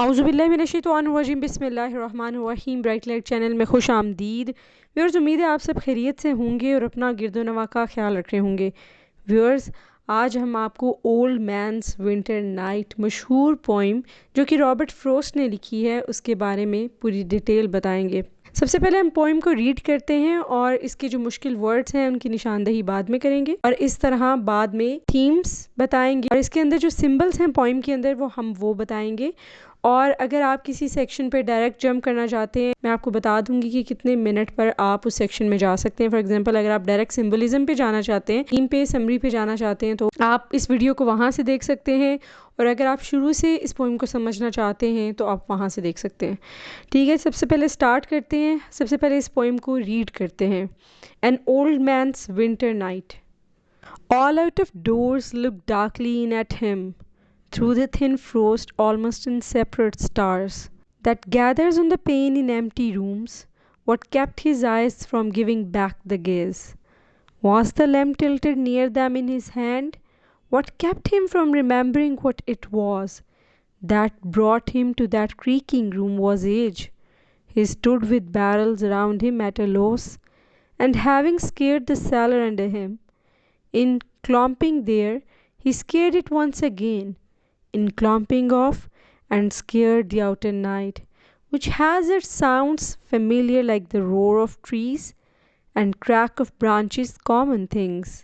औज़ुबिल्लाहिमिनश्शैतानिर्रजीम बिस्मिल्लाहिर्रहमानिर्रहीम। Bright light channel में खुश आमदीद। व्यूअर्स, उम्मीद है आप सब खैरियत से होंगे और अपना गिरदोनवा का ख्याल रख रहे होंगे। व्यूअर्स, आज हम आपको ओल्ड मैन्स विंटर नाइट मशहूर पोइम जो कि रॉबर्ट फ्रॉस्ट ने लिखी है उसके बारे में पूरी डिटेल बताएंगे। सबसे पहले हम पोइम को रीड करते हैं और इसके जो मुश्किल वर्ड्स हैं उनकी निशानदही बाद में करेंगे और इस तरह बाद में थीम्स बताएंगे और इसके अंदर जो सिंबल्स हैं पोइम के अंदर वो बताएंगे। और अगर आप किसी सेक्शन पे डायरेक्ट जंप करना चाहते हैं, मैं आपको बता दूंगी कि कितने मिनट पर आप उस सेक्शन में जा सकते हैं। फॉर एग्जांपल, अगर आप डायरेक्ट सिंबलिज्म पे जाना चाहते हैं, थीम पे, समरी पे जाना चाहते हैं, तो आप इस वीडियो को वहाँ से देख सकते हैं। और अगर आप शुरू से इस पोइम को समझना चाहते हैं तो आप वहाँ से देख सकते हैं। ठीक है, सबसे पहले स्टार्ट करते हैं। सबसे पहले इस पोइम को रीड करते हैं। An old man's winter night. All out of doors looked darkly in at him through the thin frost, almost in separate stars that gathers on the pane in empty rooms. What kept his eyes from giving back the gaze? Was the lamp tilted near them in his hand? What kept him from remembering what it was that brought him to that creaking room? Was age. He stood with barrels around him at a loss, and having scared the cellar under him, in clomping there, he scared it once again, in clomping off, and scared the outer night, which has its sounds familiar like the roar of trees and crack of branches, common things,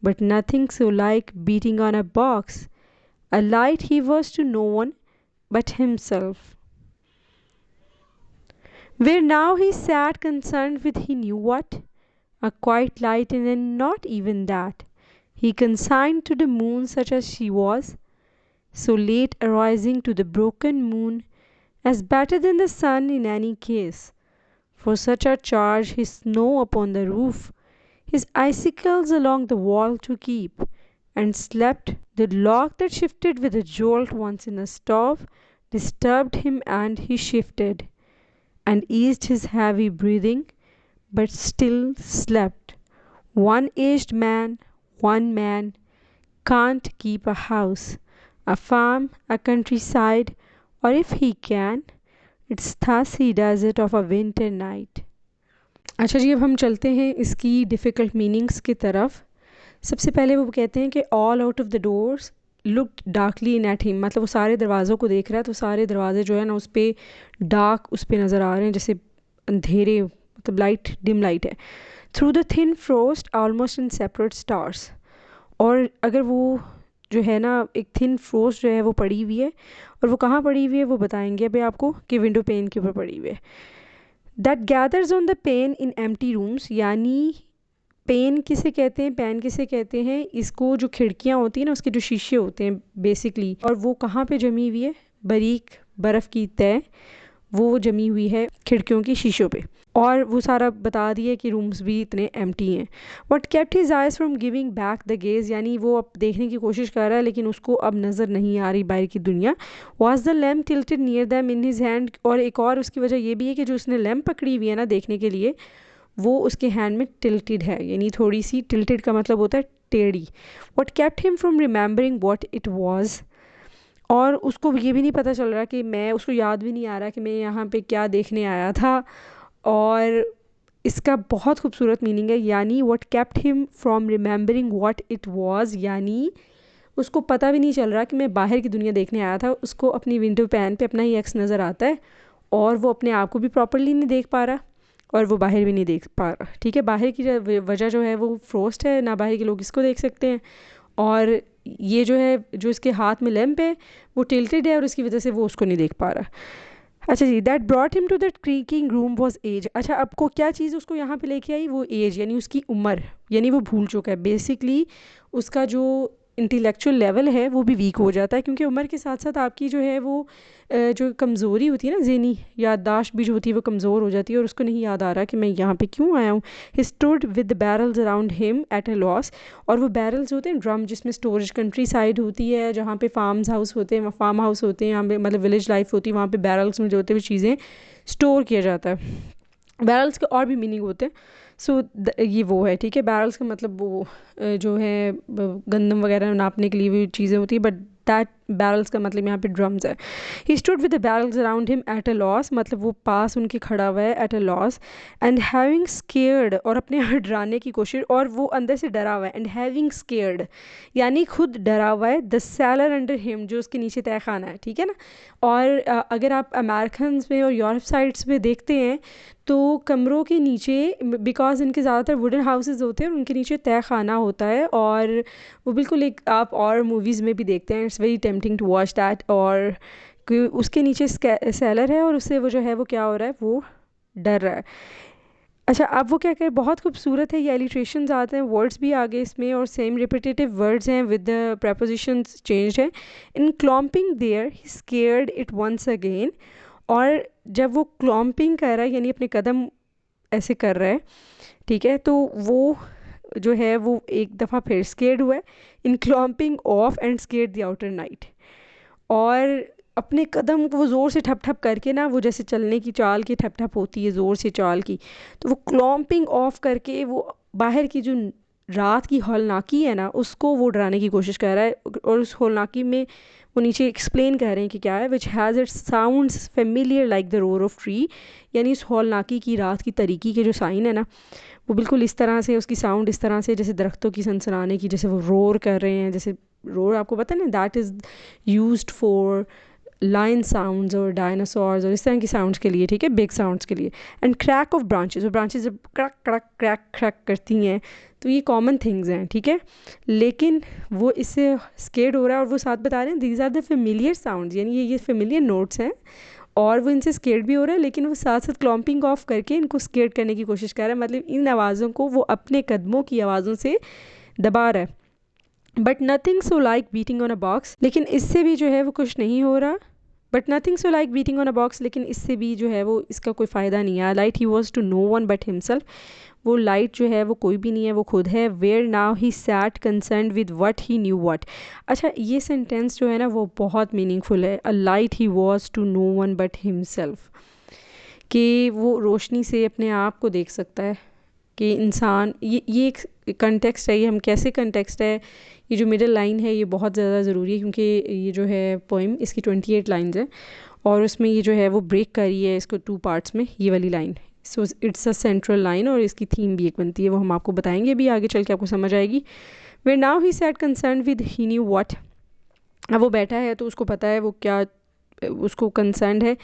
but nothing so like beating on a box. A light he was to no one but himself. Where now he sat concerned with he knew what? A quiet light, and then not even that. He consigned to the moon such as she was, so late arising to the broken moon, as better than the sun in any case. For such a charge his snow upon the roof, his icicles along the wall to keep, and slept. The lock that shifted with a jolt once in a stove disturbed him, and he shifted, and eased his heavy breathing, but still slept. One aged man, one man, can't keep a house, a farm, a countryside, or if he can, it's thus he does it of a winter night. अच्छा जी, अब हम चलते हैं इसकी difficult meanings की तरफ। सबसे पहले वो कहते हैं कि all out of the doors looked darkly in at him, मतलब वो सारे दरवाज़ों को देख रहा है तो सारे दरवाजे जो है ना उस पर डार्क उस पर नज़र आ रहे हैं, जैसे अंधेरे, मतलब लाइट, डिम लाइट है। Through the thin frost almost in separate stars, और अगर वो जो है ना एक थिन फ्रोस्ट जो है वो पड़ी हुई है, और वो कहाँ पड़ी हुई है वो बताएंगे अभी आपको कि विंडो पेन के ऊपर पड़ी हुई है। That gathers on the pain in empty rooms, यानी पेन किसे कहते हैं, पेन किसे कहते हैं, इसको जो खिड़कियाँ होती हैं ना उसके जो शीशे होते हैं बेसिकली, और वो कहाँ पे जमी हुई है, बारीक बर्फ़ की तय वो जमी हुई है खिड़कियों की शीशों पे, और वो सारा बता दिया कि रूम्स भी इतने एम्प्टी हैं। What kept his eyes from giving back the gauge, यानी वो अब देखने की कोशिश कर रहा है लेकिन उसको अब नज़र नहीं आ रही बाहर की दुनिया। Was the lamp tilted near them in his hand, और एक और उसकी वजह ये भी है कि जो उसने लैम्प पकड़ी हुई है ना देखने के लिए, वो उसके हैंड में टिल्टेड है, यानी थोड़ी सी, टिल्टेड का मतलब होता है टेढ़ी। What kept him from remembering what it was, और उसको ये भी नहीं पता चल रहा कि मैं, उसको याद भी नहीं आ रहा कि मैं यहाँ पे क्या देखने आया था। और इसका बहुत खूबसूरत मीनिंग है, यानी what kept him from remembering what it was, यानी उसको पता भी नहीं चल रहा कि मैं बाहर की दुनिया देखने आया था। उसको अपनी विंडो पैन पे अपना ही एक्स नज़र आता है और वो अपने आप को भी प्रॉपरली नहीं देख पा रहा और वो बाहर भी नहीं देख पा रहा। ठीक है, बाहर की वजह जो है वो फ्रोस्ट है, ना बाहर के लोग इसको देख सकते हैं, और ये जो है जो इसके हाथ में लैम्प है वो टिल्टेड है और इसकी वजह से वो उसको नहीं देख पा रहा। अच्छा जी, that brought him to that creaking room was as. अच्छा, आपको क्या चीज़ उसको यहाँ पे लेके आई, वो एज, यानी उसकी उम्र, यानी वो भूल चुका है। बेसिकली उसका जो इंटेलेक्चुअल लेवल है वो भी वीक हो जाता है, क्योंकि उम्र के साथ साथ आपकी जो है वो जो कमज़ोरी होती है ना, ज़हनी याददाश्त भी जो होती है वो कमज़ोर हो जाती है और उसको नहीं याद आ रहा कि मैं यहाँ पे क्यों आया हूँ। He stood with barrels around him at a loss, और वो बैरल्स होते हैं ड्रम, जिसमें स्टोरेज कंट्री साइड होती है जहाँ पे फार्म हाउस होते हैं, यहाँ पे मतलब विलेज लाइफ होती है, वहाँ पे बैरल्स में जो होते हुए चीज़ें स्टोर किया जाता है। बैरल्स के और भी मीनिंग होते हैं। सो ये वो है, ठीक है, बैरल्स का मतलब वो जो है गंदम वगैरह नापने के लिए भी चीज़ें होती है, बट दैट बैरल्स का मतलब यहाँ पे ड्रम्स है। He stood with the barrels around him at a loss, मतलब वो पास उनके खड़ा हुआ है at a loss, and having scared, और अपने यहाँ डराने की कोशिश, और वो अंदर से डरा हुआ है, एंड हैविंग स्केयर्ड यानी खुद डरा हुआ है, द सेलर अंडर हिम, जो उसके नीचे तय खाना है, ठीक है ना। और अगर आप अमेरिकन में और यूरोप साइड्स में देखते हैं तो कमरों के नीचे, बिकॉज इनके ज़्यादातर वुडन हाउसेस होते हैं, उनके नीचे तय खाना होता है, और वो बिल्कुल एक आप और मूवीज़ में भी देखते हैं, it's very tempting to watch that, और कि उसके नीचे सेलर है और उससे वो जो है वो क्या हो रहा है, वो डर रहा है। अच्छा, अब वो क्या करें, बहुत खूबसूरत है, ये एलिट्रेशंस आते हैं, वर्ड्स भी आ गए इसमें, और सेम रिपीटेटिव वर्ड्स हैं विद द प्रपोजिशंस चेंज है। In clomping there he scared it once again, और जब वो क्लॉम्पिंग कर रहा है यानी अपने कदम ऐसे कर रहा है, ठीक है, तो वो जो है वो एक दफ़ा फिर स्केयर्ड हुआ है। In clomping off and scared the outer night, और अपने कदम को वो ज़ोर से ठप ठप करके ना, वो जैसे चलने की चाल की ठप ठप होती है ज़ोर से चाल की, तो वो क्लॉम्पिंग ऑफ करके वो बाहर की जो रात की हौलनाकी है ना, उसको वो डराने की कोशिश कर रहा है। और उस हौलनाकी में वो नीचे एक्सप्लेन कर रहे हैं कि क्या है, which has it sounds familiar like the roar of tree, यानी इस हौलनाकी की रात की तरीकी के जो साइन है ना, वो बिल्कुल इस तरह से, उसकी साउंड इस तरह से जैसे दरख्तों की सनसनाने की, जैसे वो रोर कर रहे हैं, जैसे रोर आपको पता है ना, that is used for line sounds और डायनासोर्स और इस तरह की साउंड्स के लिए, ठीक है, बिग साउंड्स के लिए। एंड क्रैक ऑफ ब्रांचेस, और ब्रांचेस जब क्रैक क्रैक क्रैक क्रैक करती हैं तो ये कॉमन थिंग्स हैं, ठीक है, लेकिन वो इससे स्केर्ड हो रहा है, और वो साथ बता रहे हैं these are the familiar sounds, यानी ये फेमिलियर नोट्स हैं, और वो इनसे स्केर्ड भी हो रहा है, लेकिन वो साथ साथ क्लॉम्पिंग ऑफ करके इनको स्केर्ड करने की कोशिश कर रहा है, मतलब इन आवाज़ों को वो अपने कदमों की आवाज़ों से दबा रहा है। But nothing so like beating on a box, लेकिन इससे भी जो है वो कुछ नहीं हो रहा। But nothing so like beating on a box, लेकिन इससे भी जो है वो इसका कोई फ़ायदा नहीं है। Light he was to no one but himself, वो लाइट जो है वो कोई भी नहीं है, वो खुद है। Where now he sat concerned with what he knew what. अच्छा, ये सेंटेंस जो है ना वो बहुत मीनिंगफुल है। A light he was to no one but himself, कि वो रोशनी से अपने आप को देख सकता है, कि इंसान, ये एक कंटेक्स्ट है, ये हम कैसे कंटेक्स्ट है, ये जो मिडिल लाइन है ये बहुत ज़्यादा ज़रूरी है, क्योंकि ये जो है पोइम इसकी 28 लाइन्स है, और उसमें ये जो है वो ब्रेक करी है इसको 2 पार्ट्स में, ये वाली line. So it's a central line, और इसकी थीम भी एक बनती है, वो हम आपको बताएंगे भी आगे चल के, आपको समझ आएगी। Where now he sat concerned with he knew what, अब वो बैठा है तो उसको पता है वो क्या, उसको कंसर्न है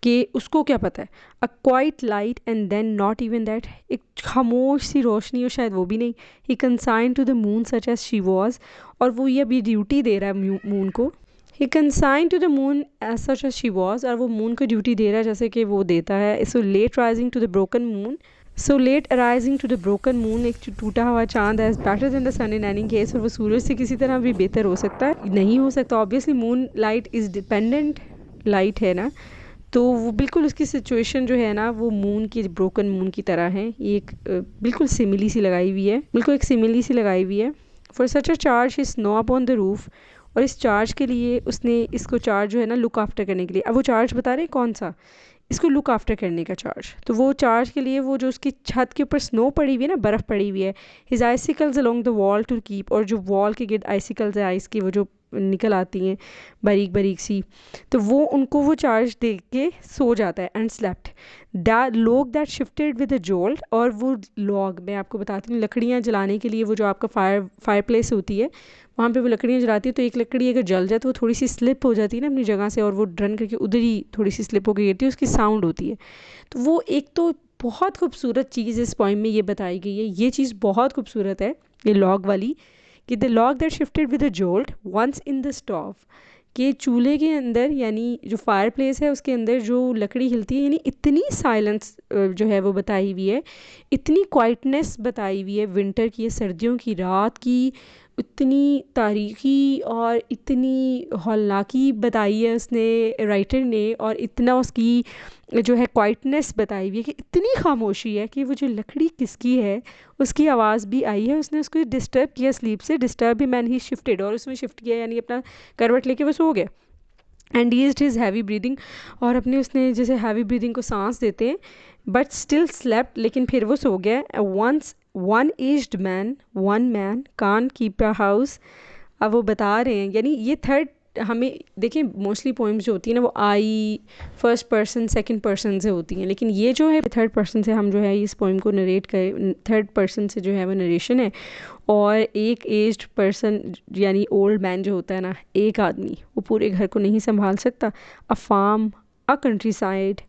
कि उसको क्या पता है। A quiet light and then not even that, एक खामोश सी रोशनी और शायद वो भी नहीं। He consign to the moon such as she was, और वो ये अभी ड्यूटी दे रहा है मून को। He consign to the moon as such as she was, और वो मून को ड्यूटी दे रहा है जैसे कि वो देता है। So late rising to the broken moon, so late arising to the broken moon, एक टूटा हुआ चांद as better than the sun in any case, और वो सूरज से किसी तरह भी बेहतर हो सकता है, नहीं हो सकता obviously, moon light is dependent light है ना, तो वो बिल्कुल उसकी सिचुएशन जो है ना वो मून की, ब्रोकन मून की तरह है। ये एक बिल्कुल सिमिली सी लगाई हुई है, बिल्कुल एक सिमिली सी लगाई हुई है। For such a charge he snow up on the roof, और इस चार्ज के लिए उसने इसको चार्ज जो है ना लुक आफ्टर करने के लिए, अब वो चार्ज बता रहे हैं कौन सा, इसको लुक आफ्टर करने का चार्ज, तो वो चार्ज के लिए वो जो उसकी छत के ऊपर स्नो पड़ी हुई है ना, बर्फ़ पड़ी हुई है। His icicles along the wall to keep, और जो वॉल के गिर्द आइसिकल्स है आइस की, वो जो निकल आती हैं बारीक बारीक सी, तो वो उनको वो चार्ज दे के सो जाता है। And slept that log that shifted with a jolt, और वो लॉग मैं आपको बताती हूँ, लकड़ियाँ जलाने के लिए वो जो आपका फायर प्लेस होती है, वहाँ पे वो लकड़ियाँ जलाती है, तो एक लकड़ी अगर जल जाए तो वो थोड़ी सी स्लिप हो जाती है ना अपनी जगह से, और वो ड्रन करके उधर ही थोड़ी सी स्लिप होकर गिरती है, उसकी साउंड होती है। तो वो एक तो बहुत खूबसूरत चीज़ इस पोइम में ये बताई गई है, ये चीज़ बहुत खूबसूरत है, ये लॉग वाली, कि the log that shifted with a jolt once in the stove, कि चूल्हे के अंदर यानी जो फायर प्लेस है उसके अंदर जो लकड़ी हिलती है, यानी इतनी साइलेंस जो है वो बताई हुई है, इतनी क्वाइटनेस बताई हुई है विंटर की, सर्दियों की रात की, इतनी तारीखी और इतनी हौलनाकी बताई है उसने, राइटर ने, और इतना उसकी जो है क्वाइटनेस बताई हुई है, कि इतनी खामोशी है कि वो जो लकड़ी किसकी है उसकी आवाज़ भी आई है, उसने उसको डिस्टर्ब किया स्लीप से, डिस्टर्ब ही मैन ही शिफ्टेड, और उसमें शिफ्ट किया यानी अपना करवट लेके वो सो गया। And eased his heavy breathing, और अपने उसने जैसे हैवी ब्रीदिंग को सांस देते हैं, बट स्टिल स्लेप्ट, लेकिन फिर वो सो गया। Once one aged man can't keep a house, अब वो बता रहे हैं, यानी ये थर्ड हमें देखिए मोस्टली पोइम्स जो होती है ना वो आई फर्स्ट पर्सन सेकंड पर्सन से होती हैं, लेकिन ये जो है थर्ड पर्सन से हम जो है इस पोइम को नरेट करें, थर्ड पर्सन से जो है वो नरेशन है। और एक एज्ड पर्सन यानी ओल्ड मैन जो होता है ना, एक आदमी वो पूरे घर को नहीं संभाल सकता। A farm, a countryside,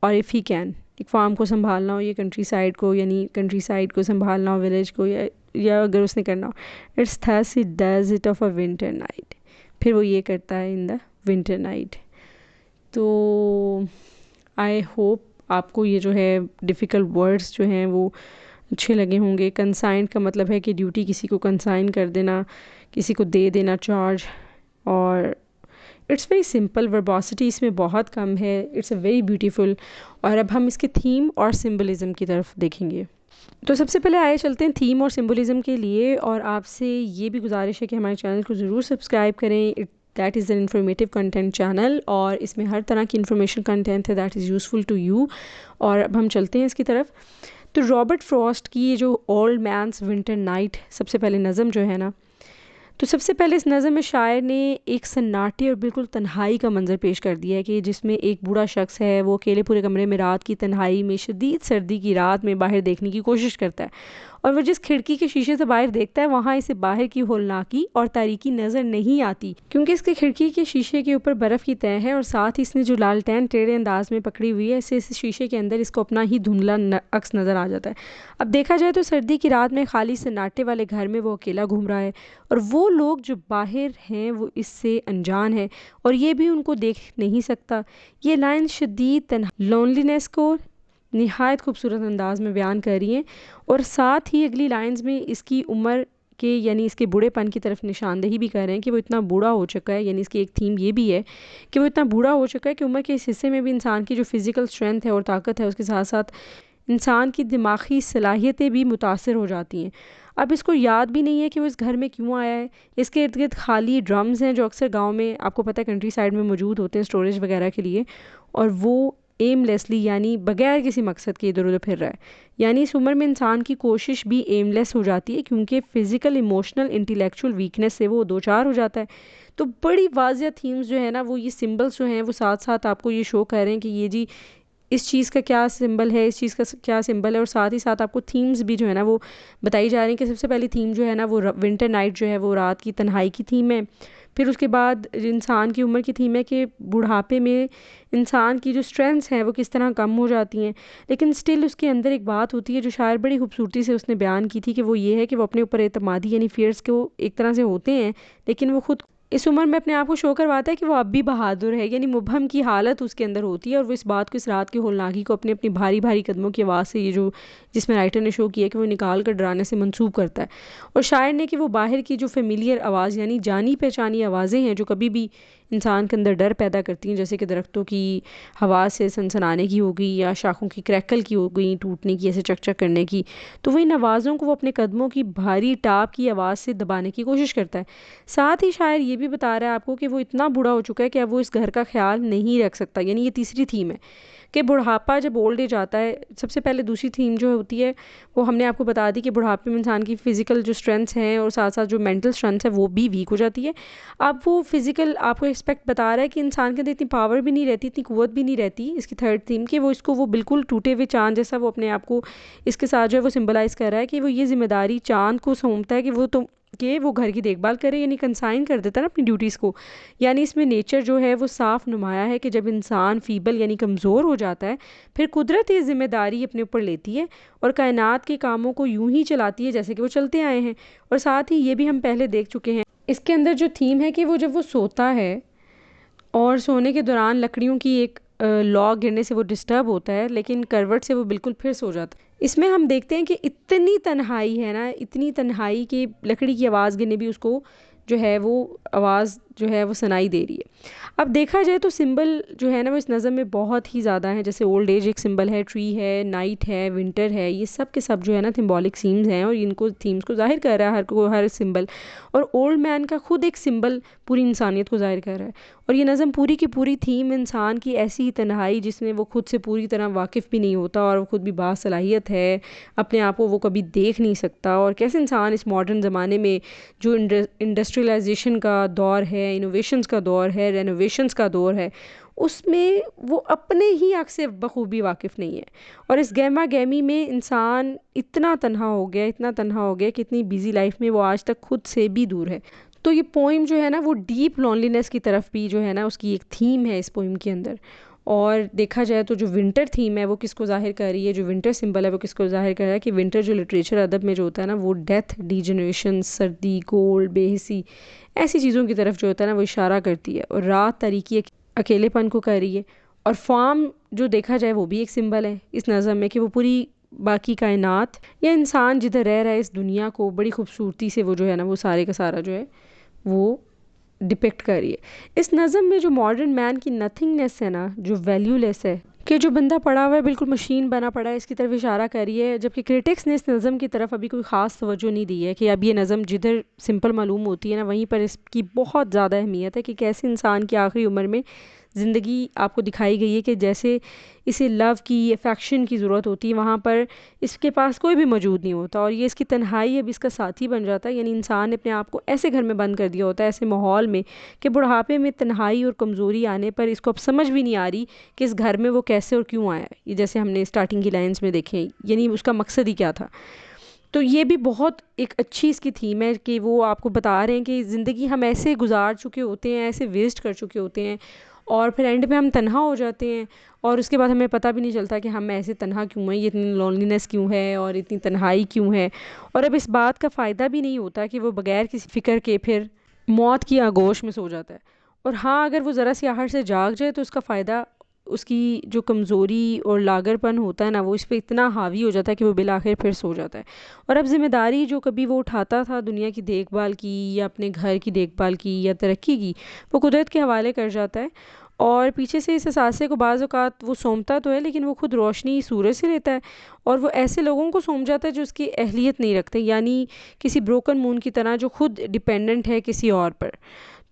और इफ़ ही कैन, एक फार्म को संभालना हो, ये कंट्री साइड को यानी कंट्री साइड को संभालना हो, विलेज को, या अगर उसने करना हो, it's thus it does it of a winter night, फिर वो ये करता है इन द विंटर नाइट। तो आई होप आपको ये जो है डिफ़िकल्ट वर्ड्स जो हैं वो अच्छे लगे होंगे। कंसाइंड का मतलब है कि ड्यूटी किसी को कंसाइन कर देना, किसी को दे देना चार्ज, और इट्स वेरी सिंपल, वर्बोसिटी इसमें बहुत कम है, इट्स अ वेरी ब्यूटीफुल। और अब हम इसके थीम और सिंबलिज़म की तरफ देखेंगे। तो सबसे पहले आए चलते हैं थीम और सिंबलिज़म के लिए, और आपसे ये भी गुजारिश है कि हमारे चैनल को ज़रूर सब्सक्राइब करें। That is an informative content channel, और इसमें हर तरह की इन्फॉर्मेशन कंटेंट है that is useful to you. और अब हम चलते हैं इसकी तरफ। तो रॉबर्ट फ्रॉस्ट की ये जो ओल्ड मैन्स विंटर नाइट सबसे पहले नज़म जो है ना, तो सबसे पहले इस नज़म में शायर ने एक सन्नाटे और बिल्कुल तन्हाई का मंजर पेश कर दिया है कि जिसमें एक बूढ़ा शख्स है, वो अकेले पूरे कमरे में रात की तन्हाई में शदीद सर्दी की रात में बाहर देखने की कोशिश करता है, और वह जिस खिड़की के शीशे से बाहर देखता है वहाँ इसे बाहर की होलनाकी और तारीकी नज़र नहीं आती, क्योंकि इसके खिड़की के शीशे के ऊपर बर्फ़ की तह है, और साथ ही इसने जो लालटेन टेढ़े अंदाज में पकड़ी हुई है, इससे इस शीशे के अंदर इसको अपना ही धुंधला अक्स नज़र आ जाता है। अब देखा जाए तो सर्दी की रात में खाली सन्नाटे वाले घर में वो अकेला घूम रहा है, और वो लोग जो बाहर हैं वो इससे अनजान है, और ये भी उनको देख नहीं सकता। ये लाइन शदीद लोनलीनेस को निहायत खूबसूरत अंदाज में बयान कर रही हैं, और साथ ही अगली लाइंस में इसकी उम्र के यानी इसके बूढ़ेपन की तरफ निशानदेही भी कर रहे हैं कि वो इतना बूढ़ा हो चुका है। यानी इसकी एक थीम ये भी है कि वो इतना बूढ़ा हो चुका है कि उम्र के इस हिस्से में भी इंसान की जो फिज़िकल स्ट्रेंथ है और ताकत है, उसके साथ साथ इंसान की दिमागी सलाहियतें भी मुतासर हो जाती हैं। अब इसको याद भी नहीं है कि वो इस घर में क्यों आया है। इसके इर्द गिर्द खाली ड्रम्स हैं जो अक्सर गांव में आपको पता है कंट्री साइड में मौजूद होते हैं स्टोरेज वगैरह के लिए, और वो एमलेसली यानी बगैर किसी मकसद के इधर उधर फिर रहा है। यानी इस उम्र में इंसान की कोशिश भी एमलेस हो जाती है, क्योंकि फ़िज़िकल इमोशनल इंटेलेक्चुअल वीकनेस से वो दो चार हो जाता है। तो बड़ी वाजिया थीम्स जो है ना, वो ये सिंबल्स जो हैं वो साथ साथ आपको ये शो कर रहे हैं कि ये जी इस चीज़ का क्या सिंबल है, इस चीज़ का क्या सिंबल है, और साथ ही साथ आपको थीम्स भी जो है ना वो बताई जा रही हैं कि सबसे पहली थीम जो है ना वो विंटर नाइट जो है वो रात की तन्हाई की थीम है। फिर उसके बाद इंसान की उम्र की थीम है कि बुढ़ापे में इंसान की जो स्ट्रेंथ्स हैं वो किस तरह कम हो जाती हैं, लेकिन स्टिल उसके अंदर एक बात होती है जो शायर बड़ी खूबसूरती से उसने बयान की थी कि वो ये है कि वो अपने ऊपर एतमादी यानी फियर्स को एक तरह से होते हैं, लेकिन वो खुद इस उम्र में अपने आप को शो करवाता है कि वो अब भी बहादुर है, यानी मुबहम की हालत उसके अंदर होती है, और वो इस बात को, इस रात की होलनाकी को अपनी अपनी भारी भारी कदमों की आवाज़ से, ये जो जिसमें राइटर ने शो किया कि वो निकाल कर डराने से मंसूब करता है। और शायर ने कि वो बाहर की जो फेमिलियर आवाज़ यानी जानी पहचानी आवाज़ें हैं जो कभी भी इंसान के अंदर डर पैदा करती हैं, जैसे कि दरख्तों की हवा से सनसनाने की हो गई, या शाखों की क्रैकल की हो गई, टूटने की, ऐसे चकचक करने की, तो वो इन आवाज़ों को वो अपने कदमों की भारी टाप की आवाज़ से दबाने की कोशिश करता है। साथ ही शायर ये भी बता रहा है आपको कि वो इतना बूढ़ा हो चुका है कि अब वो इस घर का ख्याल नहीं रख सकता। यानी ये तीसरी थीम है कि बुढ़ापा जब ओल्ड एज आता है, सबसे पहले दूसरी थीम जो होती है वो हमने आपको बता दी कि बुढ़ापे में इंसान की फ़िज़िकल जो स्ट्रेंथ्स हैं और साथ साथ जो मेंटल स्ट्रेंथ्स है वो भी वीक हो जाती है। अब वो फिज़िकल आपको एक्सपेक्ट बता रहा है कि इंसान के अंदर इतनी पावर भी नहीं रहती, इतनी कुव्वत भी नहीं रहती, इसकी थर्ड थीम कि वो इसको वो बिल्कुल टूटे हुए चाँद जैसा वो अपने आप को इसके साथ जो है वो सिम्बलाइज़ कर रहा है कि वो ये जिम्मेदारी चाँद को सौंपता है कि वो तो कि वो घर की देखभाल करे, यानी कंसाइन कर देता है ना अपनी ड्यूटीज़ को। यानी इसमें नेचर जो है वो साफ नुमाया है कि जब इंसान फीबल यानी कमज़ोर हो जाता है, फिर कुदरत ये जिम्मेदारी अपने ऊपर लेती है और कायनात के कामों को यूं ही चलाती है जैसे कि वो चलते आए हैं। और साथ ही ये भी हम पहले देख चुके हैं, इसके अंदर जो थीम है कि वो जब वो सोता है और सोने के दौरान लकड़ियों की एक लॉ गिरने से वो डिस्टर्ब होता है, लेकिन करवट से वो बिल्कुल फिर सो जाता है। इसमें हम देखते हैं कि इतनी तन्हाई है ना, इतनी तन्हाई कि लकड़ी की आवाज़ गिरने भी उसको जो है वो आवाज़ जो है वो सुनाई दे रही है। अब देखा जाए तो सिंबल जो है ना वो इस नज़म में बहुत ही ज़्यादा है, जैसे ओल्ड एज एक सिंबल है, ट्री है, नाइट है, विंटर है, ये सब के सब जो है ना सिंबॉलिक सीम्स हैं और इनको थीम्स को जाहिर कर रहा है हर सिंबल। और ओल्ड मैन का खुद एक सिंबल पूरी इंसानियत को जाहिर कर रहा है। और ये नज़म पूरी की पूरी थीम इंसान की ऐसी ही तन्हाई जिसमें वो खुद से पूरी तरह वाकिफ़ भी नहीं होता और वो खुद भी बासलाहियत है, अपने आप को वो कभी देख नहीं सकता, और कैसे इंसान इस मॉडर्न ज़माने में जो इंडस्ट्रियलाइजेशन का दौर है है, इनोवेशंस का दौर है, रेनोवेशंस का दौर है, उसमें वो अपने ही हक़ से बखूबी वाकिफ़ नहीं है। और इस गहमा गहमी में इंसान इतना तन्हा हो गया, इतना तन्हा हो गया कि इतनी बिज़ी लाइफ में वो आज तक खुद से भी दूर है। तो ये पोइम जो है ना वो डीप लॉनलीनेस की तरफ भी जो है ना उसकी एक थीम है इस पोइम के अंदर। और देखा जाए तो जो विंटर थीम है वो किसको ज़ाहिर कर रही है, जो विंटर सिंबल है वो किसको ज़ाहिर कर रहा है कि विंटर जो लिटरेचर अदब में जो होता है ना वो डेथ, डिजनरेशन, सर्दी, कोल्ड, बेहिसी, ऐसी चीज़ों की तरफ जो होता है ना वो इशारा करती है। और रात तारीकी अकेलेपन को कर रही है। और फार्म जो देखा जाए वो भी एक सिंबल है इस नज़म में कि वो पूरी बाकी कायनात या इंसान जिधर रह रहा है इस दुनिया को बड़ी खूबसूरती से वो जो है ना वो सारे का सारा जो है वो डिपिक्ट कर रही है। इस नज़म में जो मॉडर्न मैन की नथिंगनेस है ना, जो वैल्यूलेस है, कि जो बंदा पड़ा हुआ है बिल्कुल मशीन बना पड़ा है, इसकी तरफ इशारा कर रही है। जबकि क्रिटिक्स ने इस नज़म की तरफ अभी कोई ख़ास तवज्जो नहीं दी है कि अब ये नज़म जिधर सिंपल मालूम होती है ना वहीं पर इसकी बहुत ज़्यादा अहमियत है कि कैसे इंसान की आखिरी उम्र में ज़िंदगी आपको दिखाई गई है कि जैसे इसे लव की, अफेक्शन की ज़रूरत होती है, वहाँ पर इसके पास कोई भी मौजूद नहीं होता। और ये इसकी तन्हाई अब इसका साथी बन जाता है। यानी इंसान ने अपने आप को ऐसे घर में बंद कर दिया होता है, ऐसे माहौल में, कि बुढ़ापे में तन्हाई और कमज़ोरी आने पर इसको अब समझ भी नहीं आ रही कि इस घर में वो कैसे और क्यों आया है। ये जैसे हमने स्टार्टिंग की लाइन्स में देखे, यानी उसका मकसद ही क्या था। तो ये भी बहुत एक अच्छी इसकी थीम है कि वो आपको बता रहे हैं कि ज़िंदगी हम ऐसे गुजार चुके होते हैं, ऐसे वेस्ट कर चुके होते हैं, और फिर एंड पे हम तन्हा हो जाते हैं। और उसके बाद हमें पता भी नहीं चलता कि हम ऐसे तन्हा क्यों हैं, ये इतनी लोनलीनेस क्यों है और इतनी तन्हाई क्यों है। और अब इस बात का फ़ायदा भी नहीं होता कि वो बगैर किसी फ़िक्र के फिर मौत की आगोश में सो जाता है। और हाँ, अगर वो ज़रा सी आहट से जाग जाए तो उसका फ़ायदा, उसकी जो कमज़ोरी और लागरपन होता है ना वो इस पे इतना हावी हो जाता है कि वो बिल आखिर फिर सो जाता है। और अब ज़िम्मेदारी जो कभी वो उठाता था दुनिया की देखभाल की या अपने घर की देखभाल की या तरक्की की, वो कुदरत के हवाले कर जाता है। और पीछे से इस असासे को बाज़ औक़ात वो सौंपता तो है, लेकिन वो खुद रोशनी सूरज से लेता है। और वो ऐसे लोगों को सौंप जाता है जो उसकी अहलियत नहीं रखते, यानी किसी ब्रोकन मून की तरह जो खुद डिपेंडेंट है किसी और पर।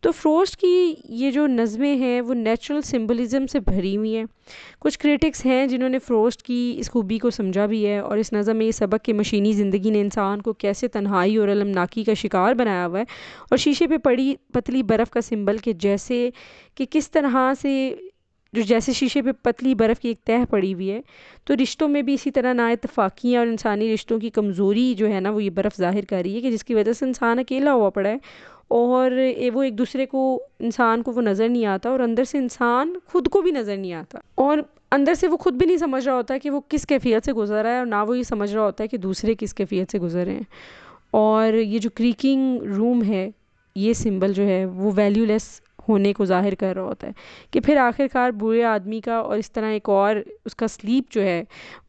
तो फ़्रोस्ट की ये जो नज़में हैं वो नेचुरल सिंबलिज़म से भरी हुई हैं। कुछ क्रिटिक्स हैं जिन्होंने फ़्रोस्ट की इस खूबी को समझा भी है, और इस नज़म में ये सबक कि मशीनी ज़िंदगी ने इंसान को कैसे तन्हाई और अलमनाकी का शिकार बनाया हुआ है। और शीशे पे पड़ी पतली बर्फ़ का सिंबल के जैसे कि किस तरह से, जो जैसे शीशे पे पतली बर्फ़ की एक तह पड़ी हुई है, तो रिश्तों में भी इसी तरह नाइत्तेफ़ाक़ियाँ और इंसानी रिश्तों की कमज़ोरी जो है ना वो ये बर्फ़ ज़ाहिर कर रही है कि जिसकी वजह से इंसान अकेला हुआ पड़ा है। और वो एक दूसरे को, इंसान को वो नज़र नहीं आता, और अंदर से इंसान खुद को भी नज़र नहीं आता, और अंदर से वो खुद भी नहीं समझ रहा होता कि वो किस कैफियत से गुज़र रहा है, और ना वो ये समझ रहा होता है कि दूसरे किस कैफियत से गुज़र रहे हैं। और ये जो क्रीकिंग रूम है, ये सिंबल जो है वो वैल्यूलेस होने को ज़ाहिर कर रहा होता है कि फिर आखिरकार बुरे आदमी का, और इस तरह एक और उसका स्लीप जो है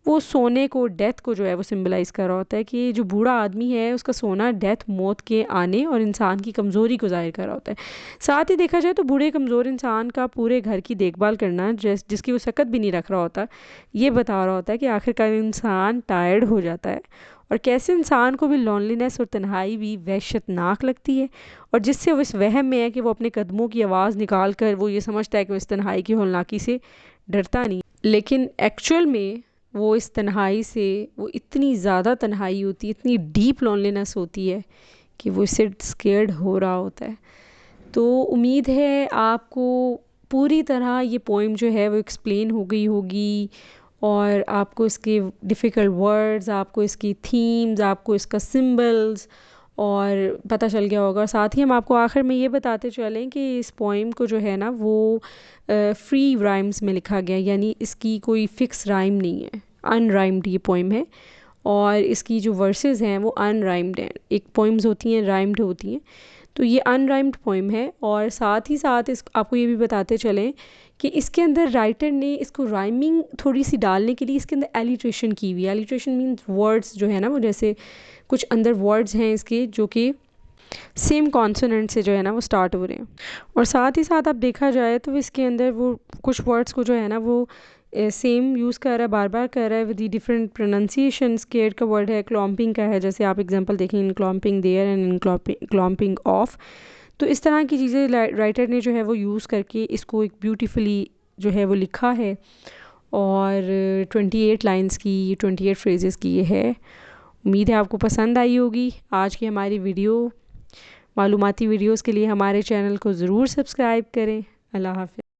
वो सोने को, डेथ को जो है वो सिंबलाइज़ कर रहा होता है कि जो बूढ़ा आदमी है उसका सोना डेथ, मौत के आने और इंसान की कमज़ोरी को ज़ाहिर कर रहा होता है। साथ ही देखा जाए तो बूढ़े कमज़ोर इंसान का पूरे घर की देखभाल करना, जिसकी वो सकत भी नहीं रख रहा होता, ये बता रहा होता है कि आखिरकार इंसान टायर्ड हो जाता है, और कैसे इंसान को भी लोनलीनेस और तन्हाई भी वहशतनाक लगती है, और जिससे वो इस वहम में है कि वो अपने कदमों की आवाज़ निकाल कर वो ये समझता है कि वो इस तन्हाई की होलनाकी से डरता नहीं, लेकिन एक्चुअल में वो इस तन्हाई से, वो इतनी ज़्यादा तन्हाई होती है, इतनी डीप लोनलीनेस होती है कि वो इससे स्केर्ड हो रहा होता है। तो उम्मीद है आपको पूरी तरह ये पोइम जो है वो एक्सप्लेन हो गई होगी, और आपको इसके डिफ़िकल्ट वर्ड्स, आपको इसकी थीम्स, आपको इसका सिंबल्स और पता चल गया होगा। साथ ही हम आपको आखिर में ये बताते चलें कि इस पोइम को जो है ना वो फ्री राइम्स में लिखा गया, यानी इसकी कोई फ़िक्स राइम नहीं है, अनराइम्ड ये पोइम है। और इसकी जो वर्सेस हैं वो अनराइम्ड हैं। एक पोइम्स होती हैं राइम्ड होती हैं, तो ये अनराइम्ड पोइम है। और साथ ही साथ इस आपको ये भी बताते चलें कि इसके अंदर राइटर ने इसको राइमिंग थोड़ी सी डालने के लिए इसके अंदर एलिट्रेशन की हुई है। एलिट्रेशन मीन्स वर्ड्स जो है ना वो, जैसे कुछ अंदर वर्ड्स हैं इसके जो कि सेम कॉन्सोनेंट से जो है ना वो स्टार्ट हो रहे हैं। और साथ ही साथ अब देखा जाए तो इसके अंदर वो कुछ वर्ड्स को जो है ना वो सेम यूज़ कर रहा है, बार बार कर रहा है with the different pronunciation. Scared का वर्ड है, क्लॉम्पिंग का है, जैसे आप एग्जांपल देखें, इन clomping there and in clomping of. तो इस तरह की चीज़ें राइटर ने जो है वो यूज़ करके इसको एक ब्यूटीफुली जो है वो लिखा है। और 28 लाइन्स की, 28 फ्रेजेस की ये है। उम्मीद है आपको पसंद आई होगी आज की हमारी वीडियो। मालूमाती वीडियोस के लिए हमारे चैनल को ज़रूर सब्सक्राइब करें। अल्लाह हाफ़िज़।